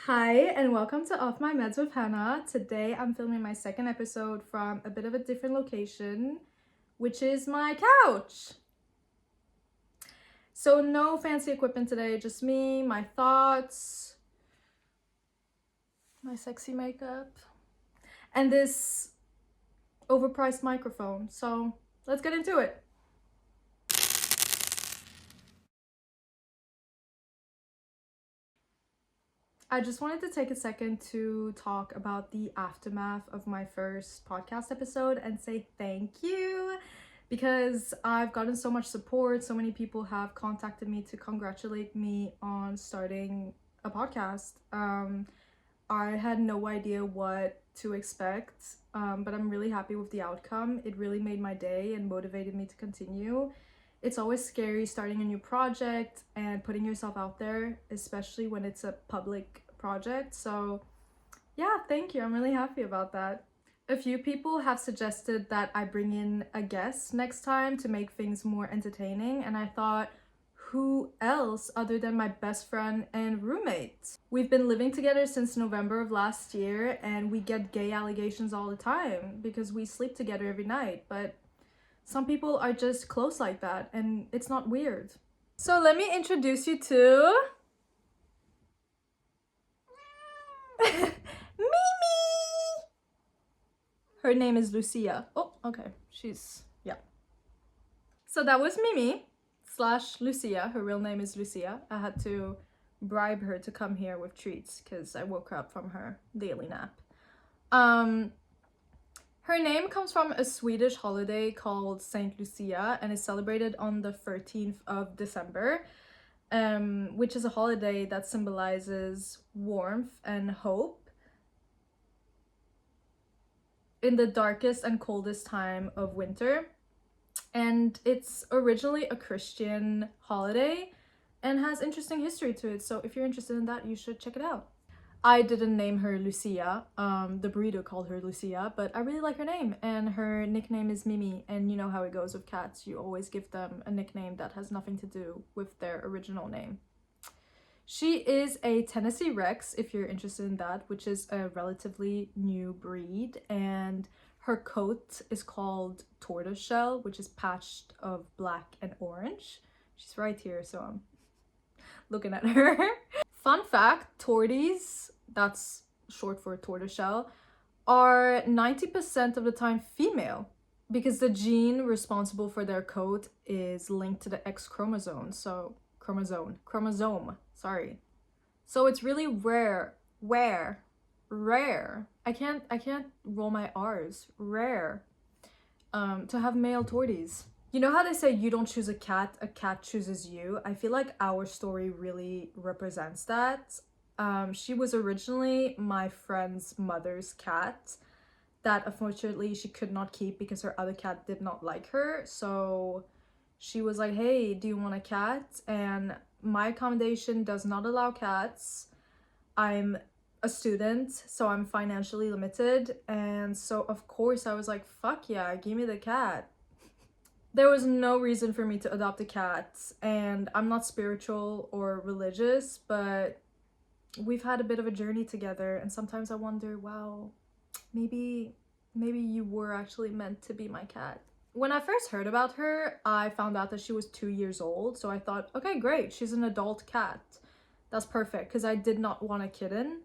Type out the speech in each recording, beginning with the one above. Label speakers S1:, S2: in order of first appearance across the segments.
S1: Hi, and welcome to Off My Meds with Hannah. Today I'm filming my second episode from a bit of a different location, which is my couch. So, no fancy equipment today, just me, my thoughts, my sexy makeup, and this overpriced microphone. So, let's get into it. I just wanted to take a second to talk about the aftermath of my first podcast episode and say thank you because I've gotten so much support. So many people have contacted me to congratulate me on starting a podcast. I had no idea what to expect, but I'm really happy with the outcome. It really made my day and motivated me to continue. It's always scary starting a new project and putting yourself out there, especially when it's a public project. So, yeah, thank you. I'm really happy about that. A few people have suggested that I bring in a guest next time to make things more entertaining, and I thought, who else other than my best friend and roommate? We've been living together since November of last year, and we get gay allegations all the time because we sleep together every night, but some people are just close like that, and it's not weird. So let me introduce you to Mimi. Her name is Lucia. Oh, okay. Yeah. So that was Mimi slash Lucia. Her real name is Lucia. I had to bribe her to come here with treats because I woke her up from her daily nap. Her name comes from a Swedish holiday called Saint Lucia and is celebrated on the 13th of December, which is a holiday that symbolizes warmth and hope in the darkest and coldest time of winter. And it's originally a Christian holiday and has interesting history to it. So if you're interested in that, you should check it out. I didn't name her Lucia. The breeder called her Lucia, but I really like her name, and her nickname is Mimi. And you know how it goes with cats. You always give them a nickname that has nothing to do with their original name. She is a Tennessee Rex, if you're interested in that, which is a relatively new breed, and her coat is called tortoiseshell, which is patched of black and orange. She's right here, so I'm looking at her. Fun fact, torties, that's short for tortoiseshell, are 90% of the time female because the gene responsible for their coat is linked to the X chromosome. So, chromosome, sorry. So it's really rare. I can't roll my R's. Rare. To have male torties. You know how they say you don't choose a cat chooses you? I feel like our story really represents that. She was originally my friend's mother's cat that unfortunately she could not keep because her other cat did not like her. So she was like, hey, do you want a cat? And my accommodation does not allow cats. I'm a student, so I'm financially limited. And so, of course, I was like, fuck yeah, give me the cat. There was no reason for me to adopt a cat, and I'm not spiritual or religious, but we've had a bit of a journey together, and sometimes I wonder, wow, maybe you were actually meant to be my cat. When I first heard about her, I found out that she was 2 years old, so I thought, okay, great, she's an adult cat. That's perfect, because I did not want a kitten,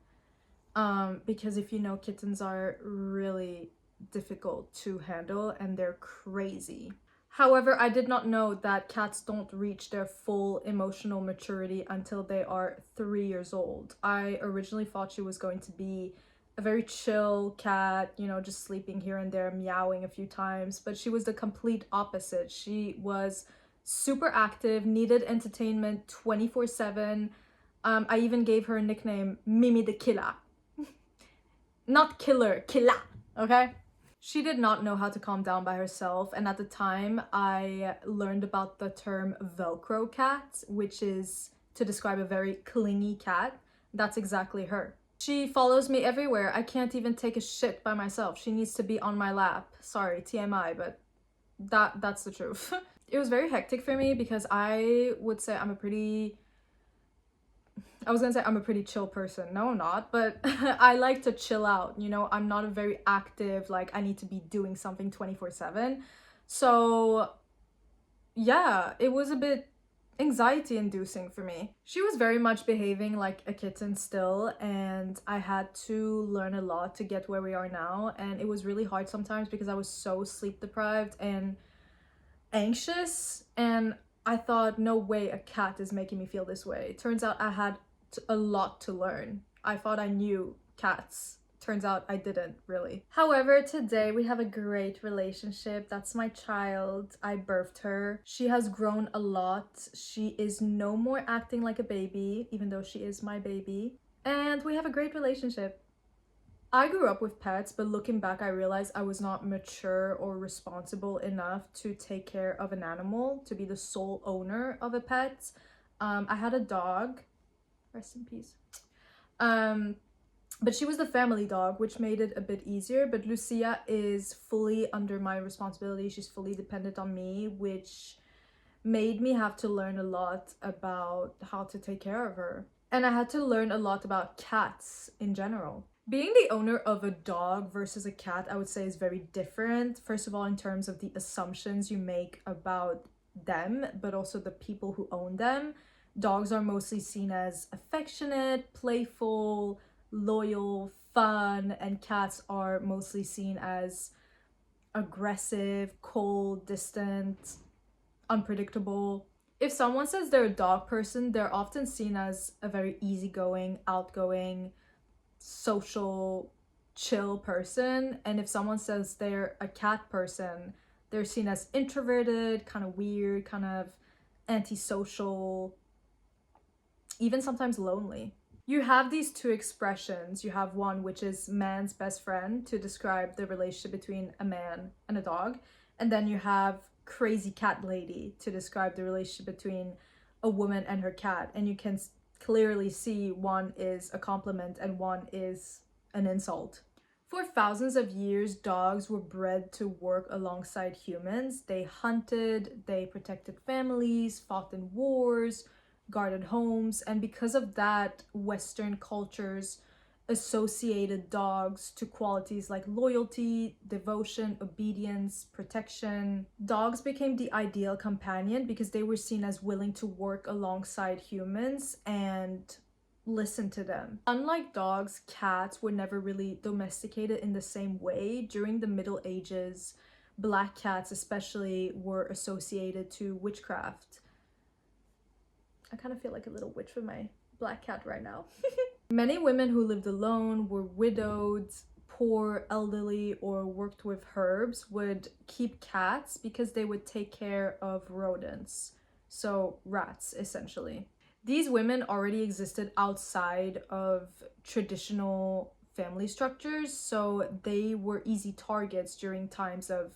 S1: because if you know, kittens are really difficult to handle, and they're crazy. However, I did not know that cats don't reach their full emotional maturity until they are 3 years old. I originally thought she was going to be a very chill cat, you know, just sleeping here and there, meowing a few times, but she was the complete opposite. She was super active, needed entertainment 24/7. I even gave her a nickname, Mimi the Killer. Not killer, killer, okay? She did not know how to calm down by herself, and at the time I learned about the term Velcro cat, which is to describe a very clingy cat. That's exactly her. She follows me everywhere. I can't even take a shit by myself. She needs to be on my lap. Sorry, TMI, but that's the truth. It was very hectic for me because I would say I'm a pretty I was gonna say I'm a pretty chill person. No, I'm not, but I like to chill out. You know, I'm not a very active, like, I need to be doing something 24/7. So, yeah, it was a bit anxiety inducing for me. She was very much behaving like a kitten still, and I had to learn a lot to get where we are now. And it was really hard sometimes because I was so sleep deprived and anxious, and I thought, no way, a cat is making me feel this way. Turns out I had a lot to learn. I thought I knew cats. Turns out I didn't really. However, today we have a great relationship. That's my child. I birthed her. She has grown a lot. She is no more acting like a baby, even though she is my baby. And we have a great relationship. I grew up with pets, but looking back, I realized I was not mature or responsible enough to take care of an animal, to be the sole owner of a pet. I had a dog, rest in peace. But she was the family dog, which made it a bit easier. But Lucia is fully under my responsibility. She's fully dependent on me, which made me have to learn a lot about how to take care of her. And I had to learn a lot about cats in general. Being the owner of a dog versus a cat, I would say, is very different. First of all, in terms of the assumptions you make about them, but also the people who own them. Dogs are mostly seen as affectionate, playful, loyal, fun, and cats are mostly seen as aggressive, cold, distant, unpredictable. If someone says they're a dog person, they're often seen as a very easygoing, outgoing, social, chill person. And if someone says they're a cat person, they're seen as introverted, kind of weird, kind of antisocial, even sometimes lonely. You have these two expressions. You have one which is man's best friend to describe the relationship between a man and a dog, and then you have crazy cat lady to describe the relationship between a woman and her cat. And you can clearly see one is a compliment and one is an insult. For thousands of years, dogs were bred to work alongside humans. They hunted, they protected families, fought in wars, guarded homes, and because of that, Western cultures associated dogs to qualities like loyalty, devotion, obedience, protection. Dogs became the ideal companion because they were seen as willing to work alongside humans and listen to them. Unlike dogs, cats were never really domesticated in the same way. During the Middle Ages, black cats especially were associated to witchcraft. I kind of feel like a little witch with my black cat right now. Many women who lived alone, were widowed, poor, elderly, or worked with herbs would keep cats because they would take care of rodents. So rats, essentially. These women already existed outside of traditional family structures, so they were easy targets during times of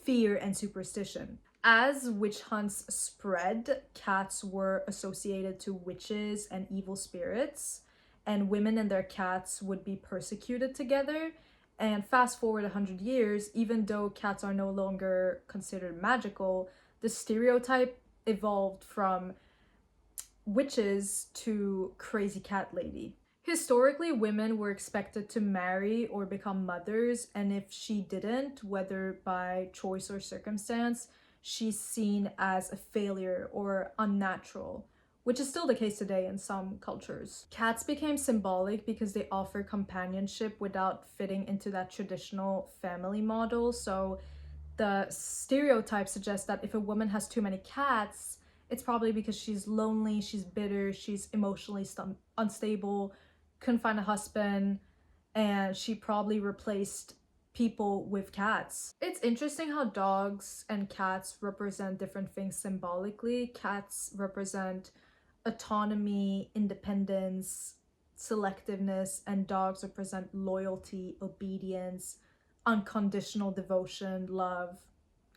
S1: fear and superstition. As witch hunts spread, cats were associated to witches and evil spirits, and women and their cats would be persecuted together. And fast forward 100 years, even though cats are no longer considered magical, the stereotype evolved from witches to crazy cat lady. Historically, women were expected to marry or become mothers, and if she didn't, whether by choice or circumstance, she's seen as a failure or unnatural, which is still the case today in some cultures. Cats became symbolic because they offer companionship without fitting into that traditional family model. So the stereotype suggests that if a woman has too many cats, it's probably because she's lonely, she's bitter, she's emotionally unstable, couldn't find a husband, and she probably replaced people with cats. It's interesting how dogs and cats represent different things symbolically. Cats represent autonomy, independence, selectiveness, and dogs represent loyalty, obedience, unconditional devotion, love,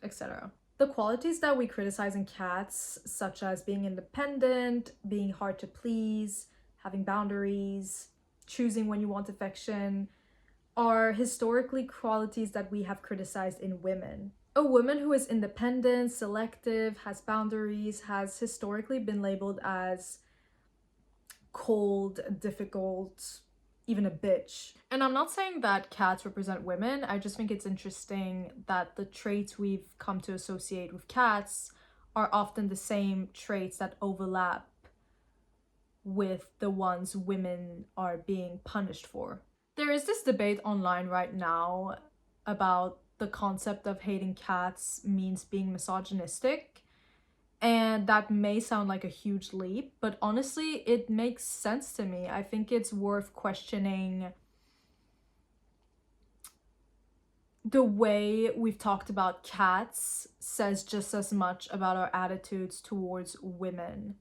S1: etc. The qualities that we criticize in cats, such as being independent, being hard to please, having boundaries, choosing when you want affection, are historically qualities that we have criticized in women. A woman who is independent, selective, has boundaries, has historically been labeled as cold, difficult, even a bitch. And I'm not saying that cats represent women. I just think it's interesting that the traits we've come to associate with cats are often the same traits that overlap with the ones women are being punished for. There is this debate online right now about the concept of hating cats means being misogynistic. And that may sound like a huge leap, but honestly, it makes sense to me. I think it's worth questioning the way we've talked about cats says just as much about our attitudes towards women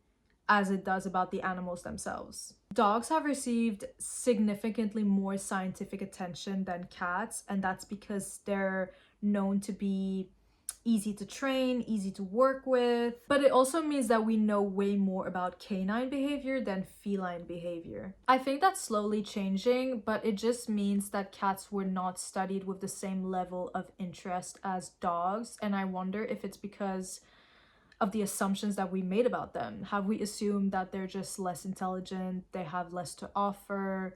S1: as it does about the animals themselves. Dogs have received significantly more scientific attention than cats, and that's because they're known to be easy to train, easy to work with, but it also means that we know way more about canine behavior than feline behavior. I think that's slowly changing, but it just means that cats were not studied with the same level of interest as dogs, and I wonder if it's because of the assumptions that we made about them. Have we assumed that they're just less intelligent, they have less to offer,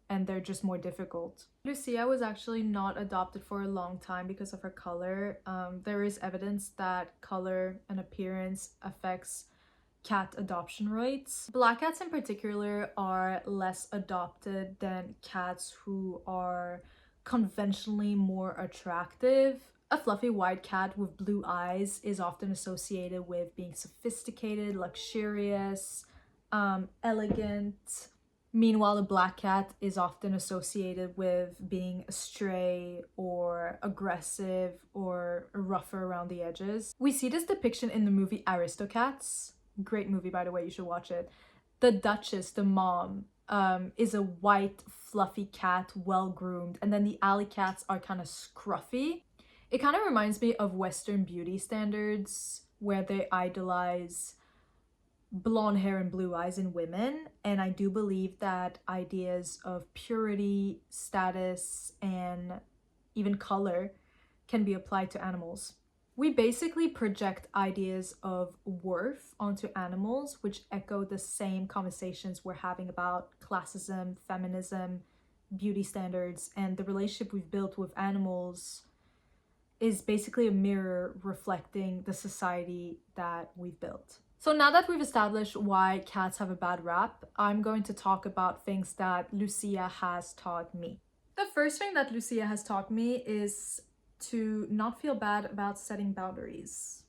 S1: and they're just more difficult? Lucia was actually not adopted for a long time because of her color. There is evidence that color and appearance affects cat adoption rates. Black cats in particular are less adopted than cats who are conventionally more attractive. A fluffy white cat with blue eyes is often associated with being sophisticated, luxurious, elegant. Meanwhile, a black cat is often associated with being astray or aggressive or rougher around the edges. We see this depiction in the movie Aristocats. Great movie, by the way, you should watch it. The Duchess, the mom, is a white, fluffy cat, well-groomed, and then the alley cats are kind of scruffy. It kind of reminds me of Western beauty standards where they idolize blonde hair and blue eyes in women, and I do believe that ideas of purity, status, and even color can be applied to animals. We basically project ideas of worth onto animals, which echo the same conversations we're having about classism, feminism, beauty standards, and the relationship we've built with animals is basically a mirror reflecting the society that we've built. So now that we've established why cats have a bad rap, I'm going to talk about things that Lucia has taught me. The first thing that Lucia has taught me is to not feel bad about setting boundaries.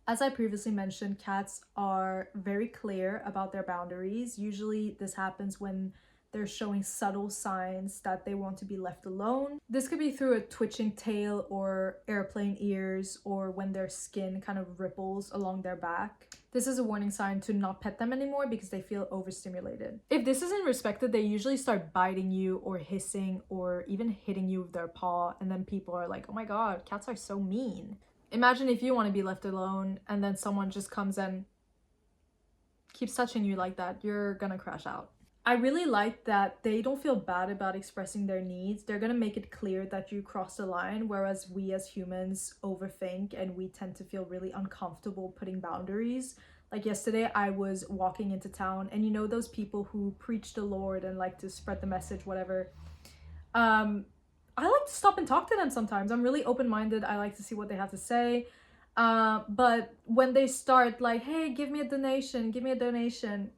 S1: As I previously mentioned, cats are very clear about their boundaries. Usually this happens when they're showing subtle signs that they want to be left alone. This could be through a twitching tail or airplane ears, or when their skin kind of ripples along their back. This is a warning sign to not pet them anymore because they feel overstimulated. If this isn't respected, they usually start biting you or hissing or even hitting you with their paw, and then people are like, oh my god, cats are so mean. Imagine if you want to be left alone and then someone just comes and keeps touching you like that, you're gonna crash out. I really like that they don't feel bad about expressing their needs. They're gonna make it clear that you crossed the line, whereas we as humans overthink and we tend to feel really uncomfortable putting boundaries. Like yesterday, I was walking into town, and you know those people who preach the Lord and like to spread the message, whatever. I like to stop and talk to them sometimes. I'm really open-minded. I like to see what they have to say. But when they start like, hey, give me a donation,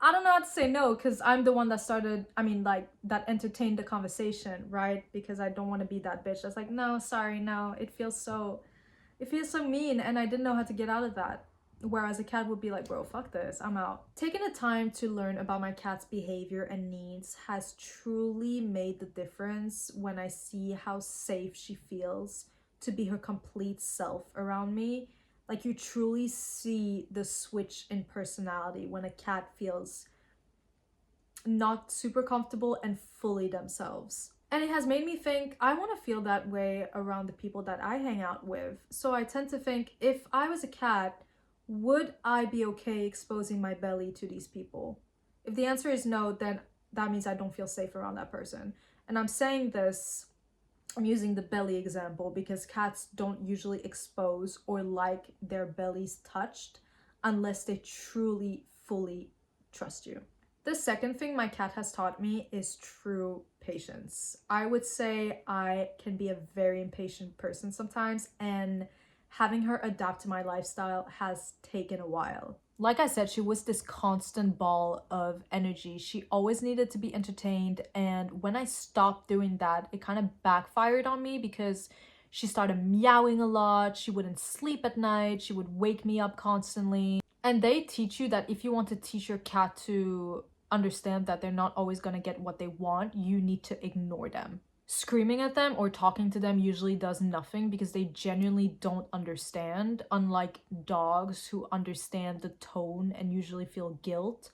S1: I don't know how to say no because I'm the one that started, that entertained the conversation, right? Because I don't want to be that bitch that's like, no, sorry, no, it feels so mean, and I didn't know how to get out of that. Whereas a cat would be like, bro, fuck this, I'm out. Taking the time to learn about my cat's behavior and needs has truly made the difference when I see how safe she feels to be her complete self around me. Like, you truly see the switch in personality when a cat feels not super comfortable and fully themselves. And it has made me think, I want to feel that way around the people that I hang out with. So I tend to think, if I was a cat, would I be okay exposing my belly to these people? If the answer is no, then that means I don't feel safe around that person. And I'm saying this, I'm using the belly example because cats don't usually expose or like their bellies touched unless they truly fully trust you. The second thing my cat has taught me is true patience. I would say I can be a very impatient person sometimes, and having her adapt to my lifestyle has taken a while. Like I said, she was this constant ball of energy. She always needed to be entertained, and when I stopped doing that, it kind of backfired on me because she started meowing a lot, she wouldn't sleep at night, she would wake me up constantly. And they teach you that if you want to teach your cat to understand that they're not always going to get what they want, you need to ignore them. Screaming at them or talking to them usually does nothing because they genuinely don't understand, unlike dogs who understand the tone and usually feel guilt.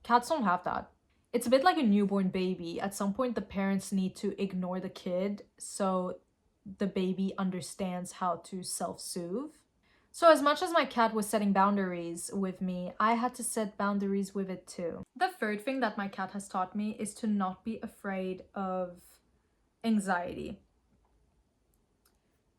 S1: Cats don't have that. It's a bit like a newborn baby. At some point, the parents need to ignore the kid so the baby understands how to self-soothe. So as much as my cat was setting boundaries with me, I had to set boundaries with it too. The third thing that my cat has taught me is to not be afraid of anxiety.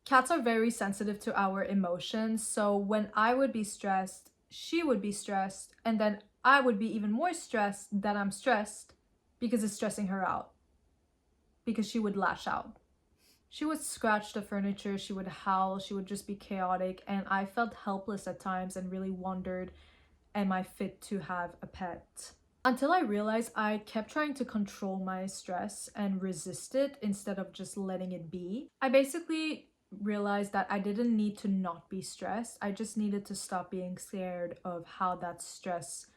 S1: Cats are very sensitive to our emotions, so when I would be stressed, she would be stressed, and then I would be even more stressed that I'm stressed because it's stressing her out, because she would lash out. She would scratch the furniture, she would howl, she would just be chaotic, and I felt helpless at times and really wondered, am I fit to have a pet? Until I realized I kept trying to control my stress and resist it instead of just letting it be. I basically realized that I didn't need to not be stressed. I just needed to stop being scared of how that stress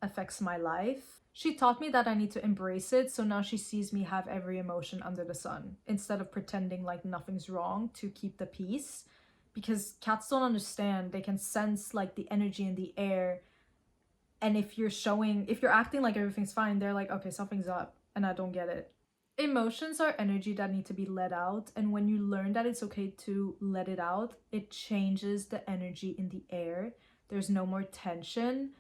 S1: affects my life. She taught me that I need to embrace it, so now she sees me have every emotion under the sun instead of pretending like nothing's wrong to keep the peace, because cats don't understand. They can sense like the energy in the air, and if you're acting like everything's fine, they're like, okay, something's up and I don't get it. Emotions are energy that need to be let out, and when you learn that it's okay to let it out, it changes the energy in the air. There's no more tension,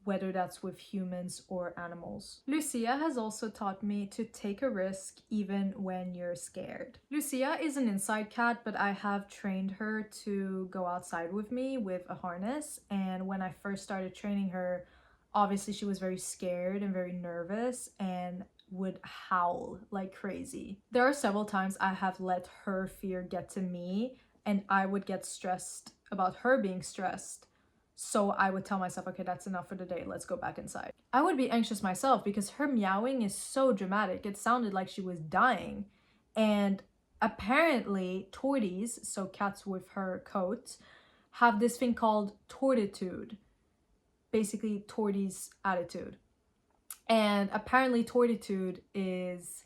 S1: whether that's with humans or animals. Lucia has also taught me to take a risk even when you're scared. Lucia is an inside cat, but I have trained her to go outside with me with a harness, and when I first started training her, obviously she was very scared and very nervous and would howl like crazy. There are several times I have let her fear get to me and I would get stressed about her being stressed. So I would tell myself, okay, that's enough for the day, let's go back inside. I would be anxious myself because her meowing is so dramatic. It sounded like she was dying. And apparently torties, so cats with her coat, have this thing called tortitude. Basically torties attitude. And apparently tortitude is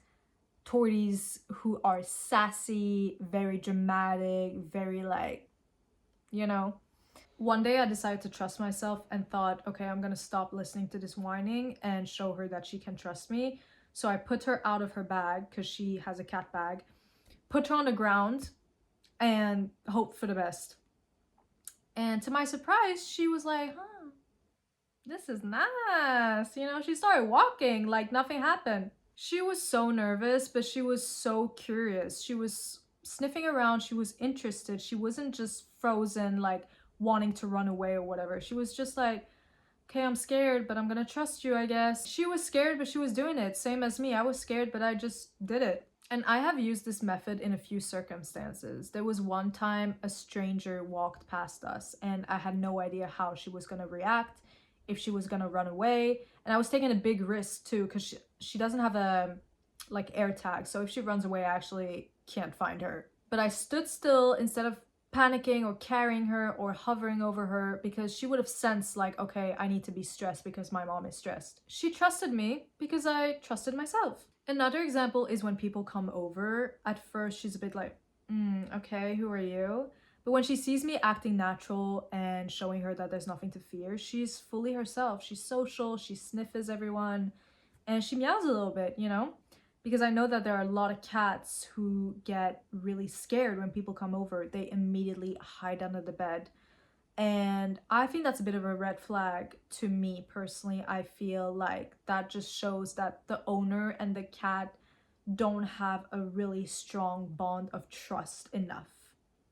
S1: torties who are sassy, very dramatic, very like, you know. One day I decided to trust myself and thought, okay, I'm gonna stop listening to this whining and show her that she can trust me. So I put her out of her bag, because she has a cat bag, put her on the ground and hope for the best. And to my surprise, she was like, huh, this is nice. You know, she started walking like nothing happened. She was so nervous, but she was so curious. She was sniffing around, she was interested. She wasn't just frozen, like wanting to run away or whatever. She was just like, okay, I'm scared, but I'm gonna trust you, I guess. She was scared, but she was doing it. Same as me. I was scared, but I just did it. And I have used this method in a few circumstances. There was one time a stranger walked past us and I had no idea how she was gonna react, if she was gonna run away. And I was taking a big risk too, because she doesn't have a like air tag. So if she runs away, I actually can't find her. But I stood still instead of panicking or carrying her or hovering over her, because she would have sensed like, okay, I need to be stressed because my mom is stressed. She trusted me because I trusted myself. Another example is when people come over. At first she's a bit like, okay, who are you? But when she sees me acting natural and showing her that there's nothing to fear, she's fully herself. She's social, she sniffs everyone, and she meows a little bit, you know? Because I know that there are a lot of cats who get really scared when people come over. They immediately hide under the bed. And I think that's a bit of a red flag to me personally. I feel like that just shows that the owner and the cat don't have a really strong bond of trust enough.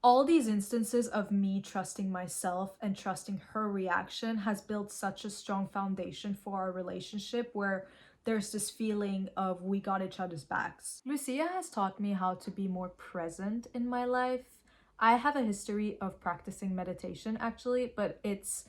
S1: All these instances of me trusting myself and trusting her reaction has built such a strong foundation for our relationship, where there's this feeling of we got each other's backs. Lucia has taught me how to be more present in my life. I have a history of practicing meditation actually, but it's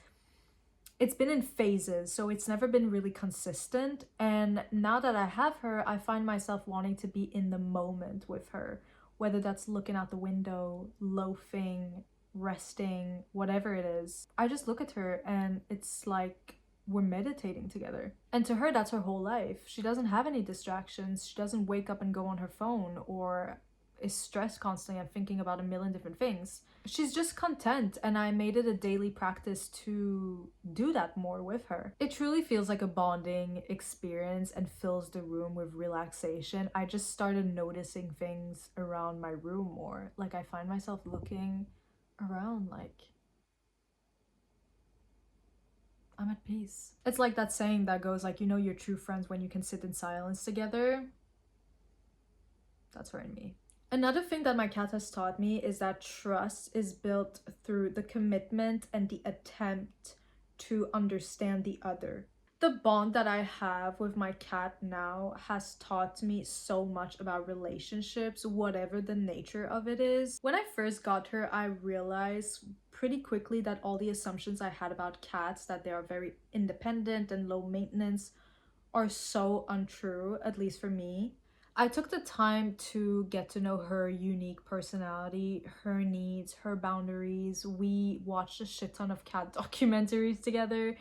S1: been in phases, so it's never been really consistent. And now that I have her, I find myself wanting to be in the moment with her, whether that's looking out the window, loafing, resting, whatever it is. I just look at her and it's like we're meditating together. And to her, that's her whole life. She doesn't have any distractions. She doesn't wake up and go on her phone or is stressed constantly and thinking about a million different things. She's just content, and I made it a daily practice to do that more with her. It truly feels like a bonding experience and fills the room with relaxation. I just started noticing things around my room more. Like, I find myself looking around like I'm at peace. It's like that saying that goes like, you know your true friends when you can sit in silence together. That's her and me. Another thing that my cat has taught me is that trust is built through the commitment and the attempt to understand the other. The bond that I have with my cat now has taught me so much about relationships, whatever the nature of it is. When I first got her, I realized pretty quickly that all the assumptions I had about cats, that they are very independent and low maintenance, are so untrue, at least for me. I took the time to get to know her unique personality, her needs, her boundaries. We watched a shit ton of cat documentaries together,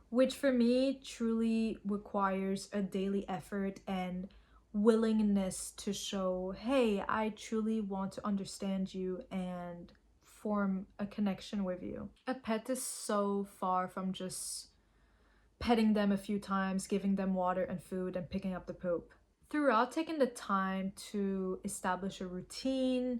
S1: which for me truly requires a daily effort and willingness to show, hey, I truly want to understand you and form a connection with you. A pet is so far from just petting them a few times, giving them water and food, and picking up the poop. Throughout taking the time to establish a routine,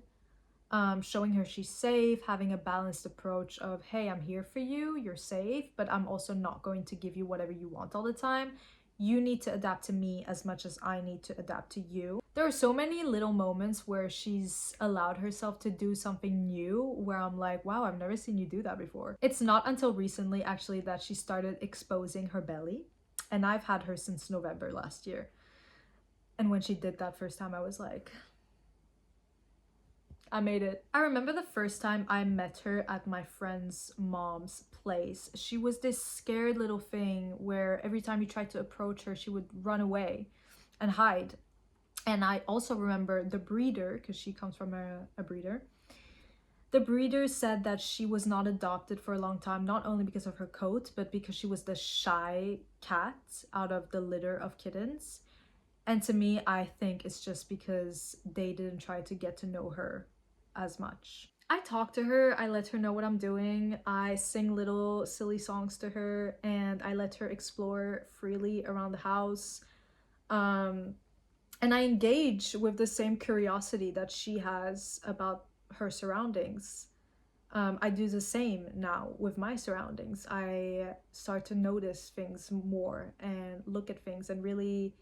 S1: showing her she's safe, having a balanced approach of, hey, I'm here for you, you're safe, but I'm also not going to give you whatever you want all the time. You need to adapt to me as much as I need to adapt to you. There are so many little moments where she's allowed herself to do something new where I'm like, wow, I've never seen you do that before. It's not until recently actually that she started exposing her belly, and I've had her since November last year. And when she did that first time, I was like, I made it. I remember the first time I met her at my friend's mom's place. She was this scared little thing where every time you tried to approach her, she would run away and hide. And I also remember the breeder, because she comes from a breeder. The breeder said that she was not adopted for a long time, not only because of her coat, but because she was the shy cat out of the litter of kittens. And to me, I think it's just because they didn't try to get to know her as much. I talk to her, I let her know what I'm doing, I sing little silly songs to her, and I let her explore freely around the house. And I engage with the same curiosity that she has about her surroundings. I do the same now with my surroundings. I start to notice things more and look at things and really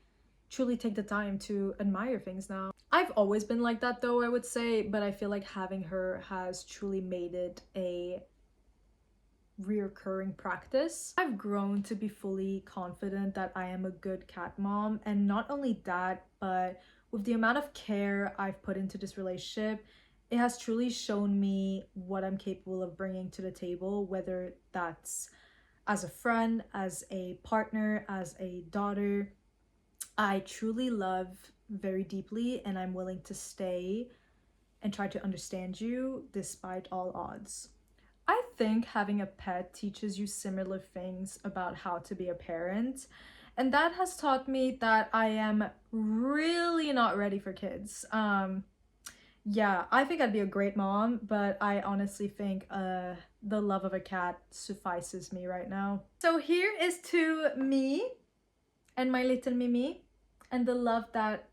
S1: truly take the time to admire things now. I've always been like that though, I would say, but I feel like having her has truly made it a reoccurring practice. I've grown to be fully confident that I am a good cat mom, and not only that, but with the amount of care I've put into this relationship, it has truly shown me what I'm capable of bringing to the table, whether that's as a friend, as a partner, as a daughter. I truly love very deeply, and I'm willing to stay and try to understand you despite all odds. I think having a pet teaches you similar things about how to be a parent, and that has taught me that I am really not ready for kids. Yeah, I think I'd be a great mom, but I honestly think the love of a cat suffices me right now. So here is to me and my little Mimi, and the love that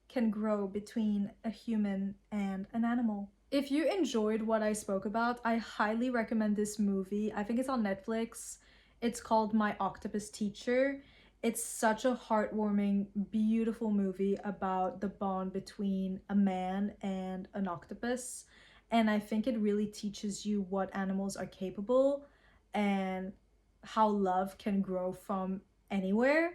S1: can grow between a human and an animal. If you enjoyed what I spoke about, I highly recommend this movie. I think it's on Netflix. It's called My Octopus Teacher. It's such a heartwarming, beautiful movie about the bond between a man and an octopus. And I think it really teaches you what animals are capable and how love can grow from anywhere,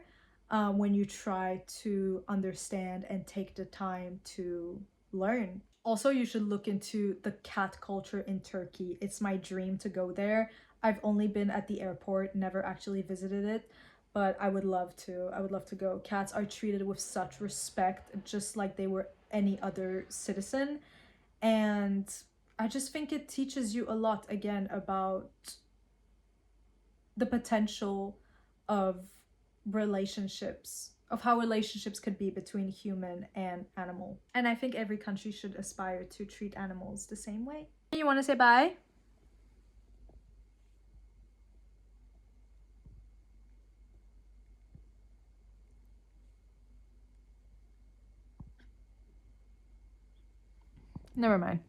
S1: when you try to understand and take the time to learn. Also, you should look into the cat culture in Turkey. It's my dream to go there. I've only been at the airport, never actually visited it, but I would love to. I would love to go. Cats are treated with such respect, just like they were any other citizen. And I just think it teaches you a lot again about the potential of relationships, of how relationships could be between human and animal. And I think every country should aspire to treat animals the same way. You want to say bye? Never mind.